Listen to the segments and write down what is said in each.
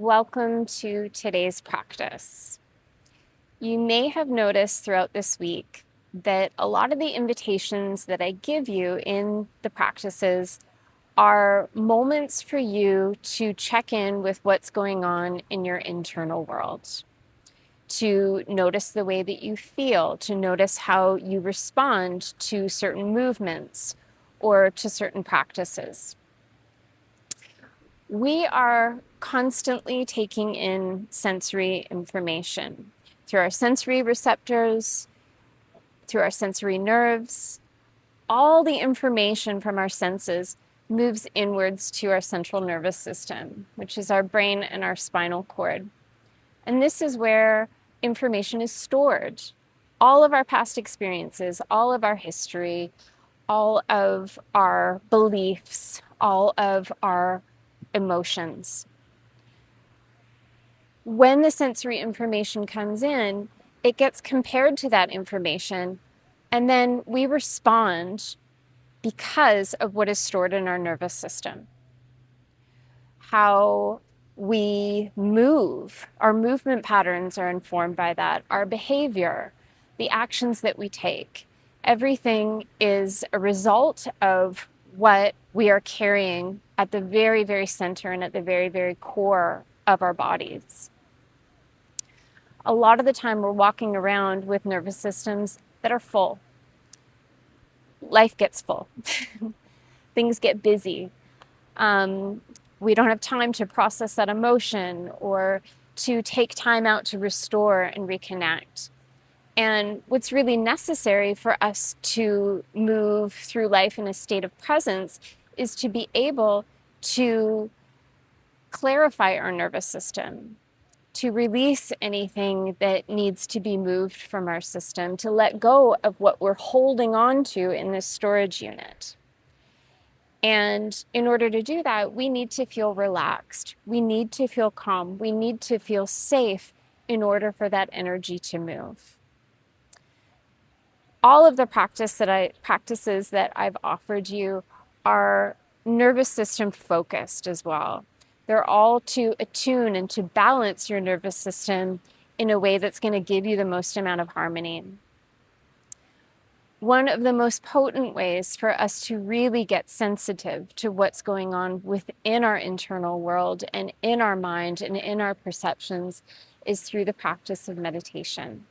Welcome to today's practice. You may have noticed throughout this week that a lot of the invitations that I give you in the practices are moments for you to check in with what's going on in your internal world, to notice the way that you feel, to notice how you respond to certain movements or to certain practices. We are constantly taking in sensory information through our sensory receptors, through our sensory nerves. All the information from our senses moves inwards to our central nervous system, which is our brain and our spinal cord. And this is where information is stored. All of our past experiences, all of our history, all of our beliefs, all of our emotions. When the sensory information comes in, it gets compared to that information, and then we respond because of what is stored in our nervous system. How we move, our movement patterns are informed by that, our behavior, the actions that we take. Everything is a result of what we are carrying at the very, very center and at the very, very core of our bodies. A lot of the time we're walking around with nervous systems that are full. Life gets full. Things get busy. We don't have time to process that emotion or to take time out to restore and reconnect. And what's really necessary for us to move through life in a state of presence is to be able to clarify our nervous system, to release anything that needs to be moved from our system, to let go of what we're holding on to in this storage unit. And in order to do that, we need to feel relaxed. We need to feel calm. We need to feel safe in order for that energy to move. All of the practices that I've offered you are nervous system focused as well. They're all to attune and to balance your nervous system in a way that's going to give you the most amount of harmony. One of the most potent ways for us to really get sensitive to what's going on within our internal world and in our mind and in our perceptions is through the practice of meditation.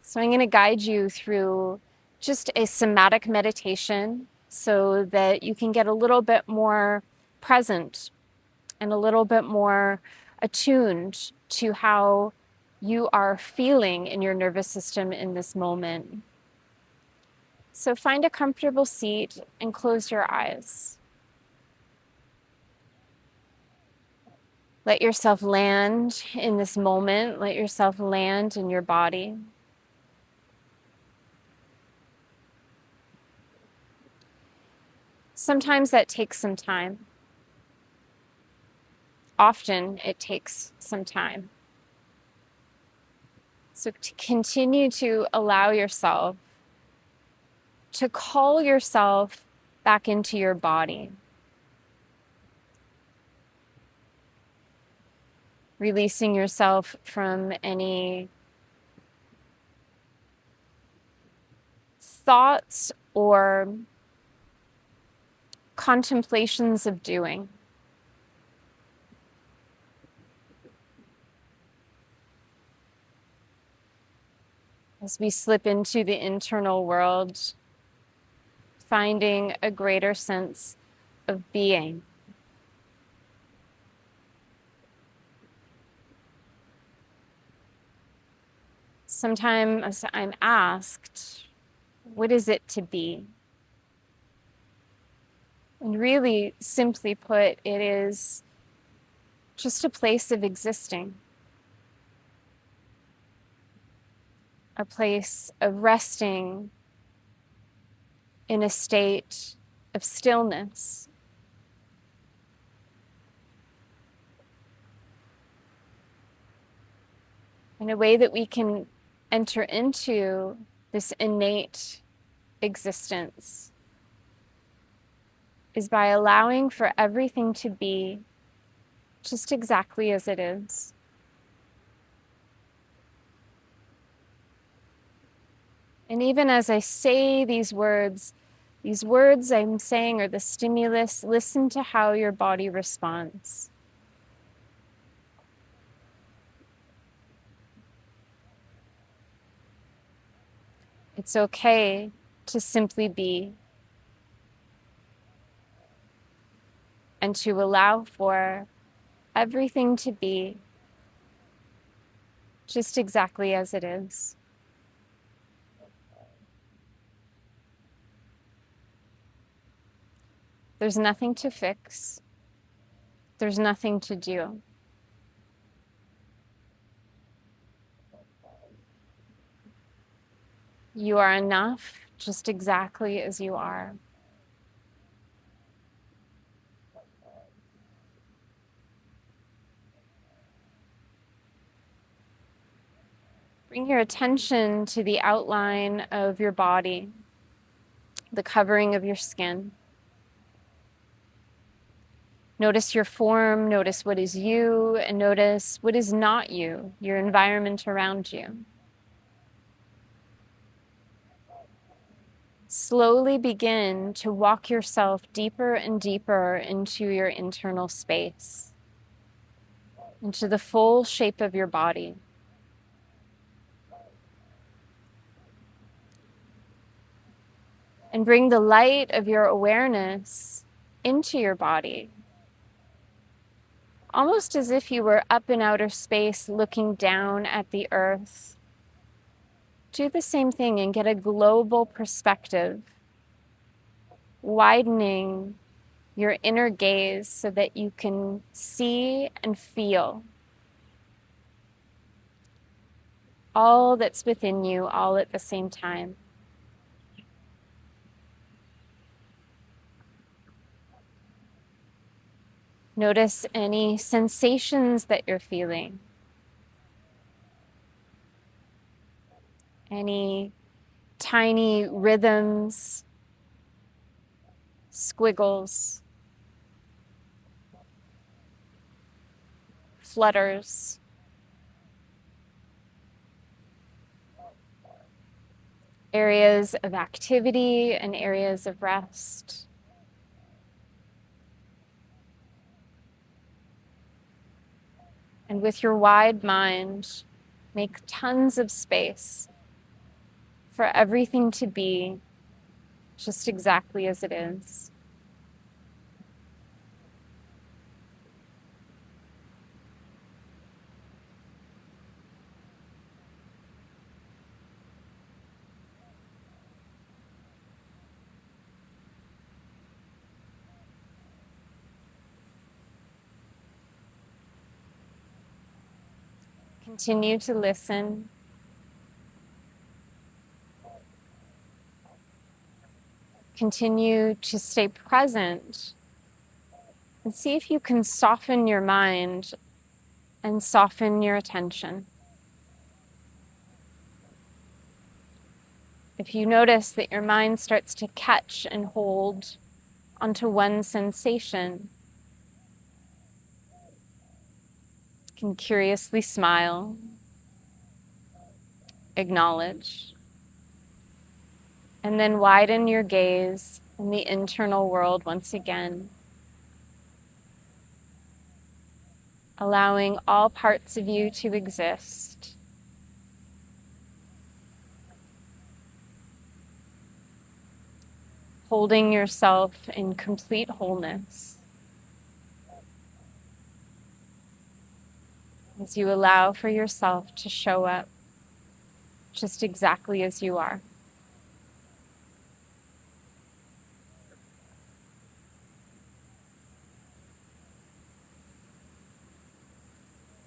So I'm going to guide you through just a somatic meditation so that you can get a little bit more present and a little bit more attuned to how you are feeling in your nervous system in this moment. So find a comfortable seat and close your eyes. Let yourself land in this moment. Let yourself land in your body. Sometimes that takes some time. Often it takes some time. So to continue to allow yourself to call yourself back into your body. Releasing yourself from any thoughts or contemplations of doing. As we slip into the internal world, finding a greater sense of being. Sometimes I'm asked, what is it to be? And really, simply put, it is just a place of existing. A place of resting in a state of stillness. In a way that we can enter into this innate existence is by allowing for everything to be just exactly as it is. And even as I say these words I'm saying are the stimulus. Listen to how your body responds. It's okay to simply be and to allow for everything to be just exactly as it is. There's nothing to fix. There's nothing to do. You are enough just exactly as you are. Bring your attention to the outline of your body, the covering of your skin. Notice your form, notice what is you, and notice what is not you, your environment around you. Slowly begin to walk yourself deeper and deeper into your internal space, into the full shape of your body. And bring the light of your awareness into your body, almost as if you were up in outer space looking down at the earth. Do the same thing and get a global perspective, widening your inner gaze so that you can see and feel all that's within you all at the same time. Notice any sensations that you're feeling, any tiny rhythms, squiggles, flutters, areas of activity and areas of rest. And with your wide mind, make tons of space for everything to be just exactly as it is. Continue to listen. Continue to stay present and see if you can soften your mind and soften your attention. If you notice that your mind starts to catch and hold onto one sensation, you can curiously smile, acknowledge, and then widen your gaze in the internal world once again, allowing all parts of you to exist. Holding yourself in complete wholeness as you allow for yourself to show up just exactly as you are.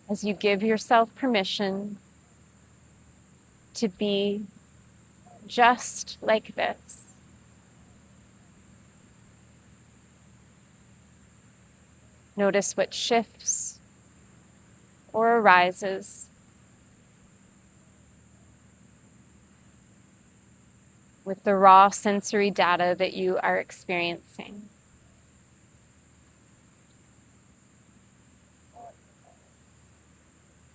As you give yourself permission to be just like this. Notice what shifts or arises with the raw sensory data that you are experiencing.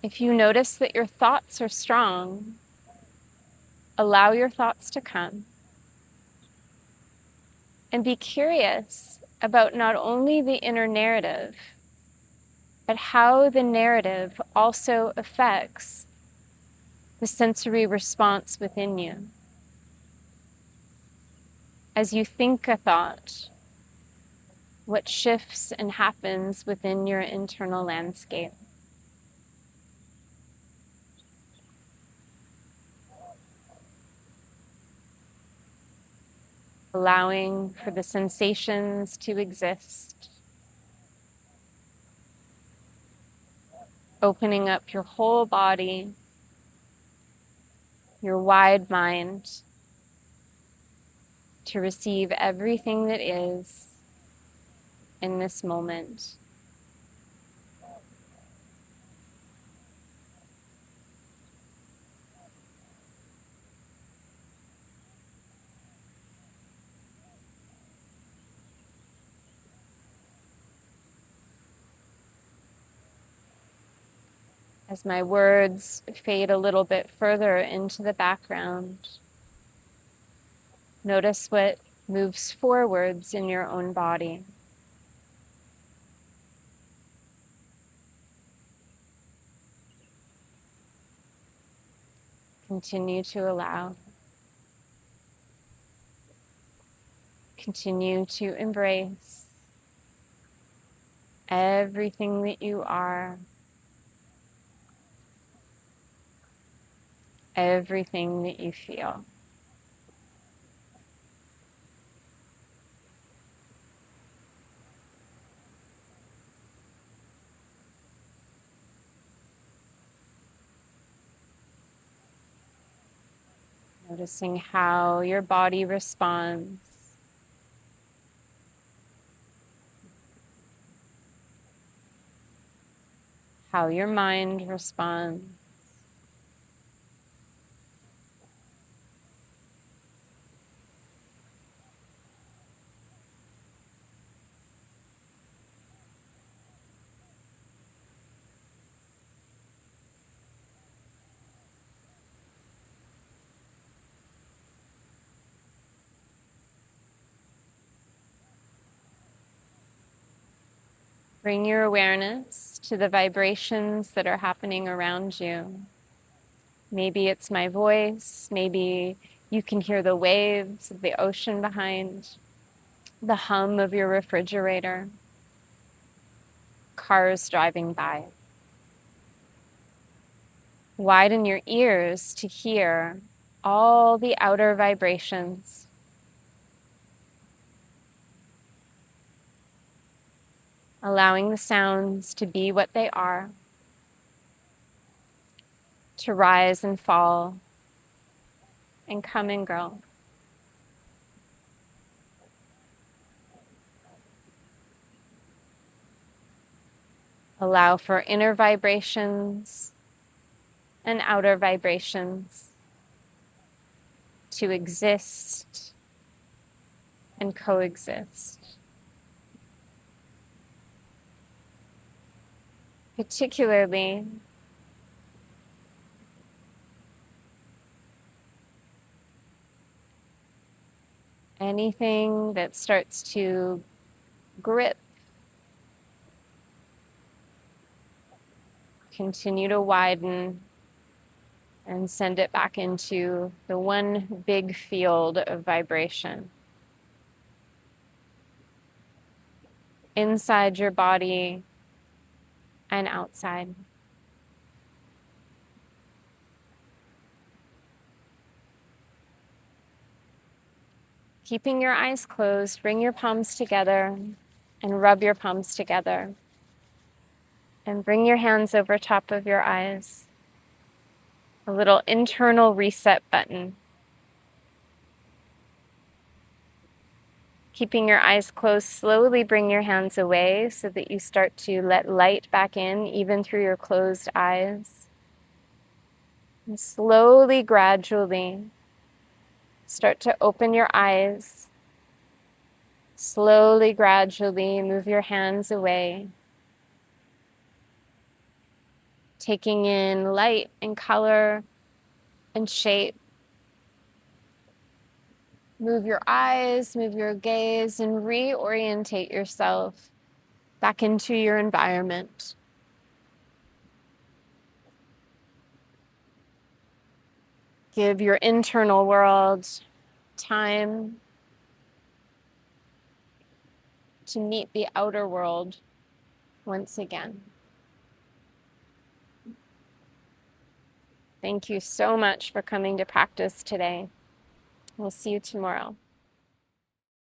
If you notice that your thoughts are strong, allow your thoughts to come and be curious about not only the inner narrative, but how the narrative also affects the sensory response within you. As you think a thought, what shifts and happens within your internal landscape. Allowing for the sensations to exist. Opening up your whole body, your wide mind, to receive everything that is in this moment. As my words fade a little bit further into the background, notice what moves forwards in your own body. Continue to allow. Continue to embrace everything that you are, everything that you feel. Noticing how your body responds. How your mind responds. Bring your awareness to the vibrations that are happening around you. Maybe it's my voice, maybe you can hear the waves of the ocean behind, the hum of your refrigerator, cars driving by. Widen your ears to hear all the outer vibrations. Allowing the sounds to be what they are, to rise and fall, and come and go. Allow for inner vibrations and outer vibrations to exist and coexist. Particularly anything that starts to grip, continue to widen, and send it back into the one big field of vibration. Inside your body and outside. Keeping your eyes closed, bring your palms together and rub your palms together. And bring your hands over top of your eyes. A little internal reset button. Keeping your eyes closed, slowly bring your hands away so that you start to let light back in, even through your closed eyes. And slowly, gradually, start to open your eyes. Slowly, gradually, move your hands away taking in light and color and shape. Move your eyes, move your gaze, and reorientate yourself back into your environment. Give your internal world time to meet the outer world once again. Thank you so much for coming to practice today. We'll see you tomorrow.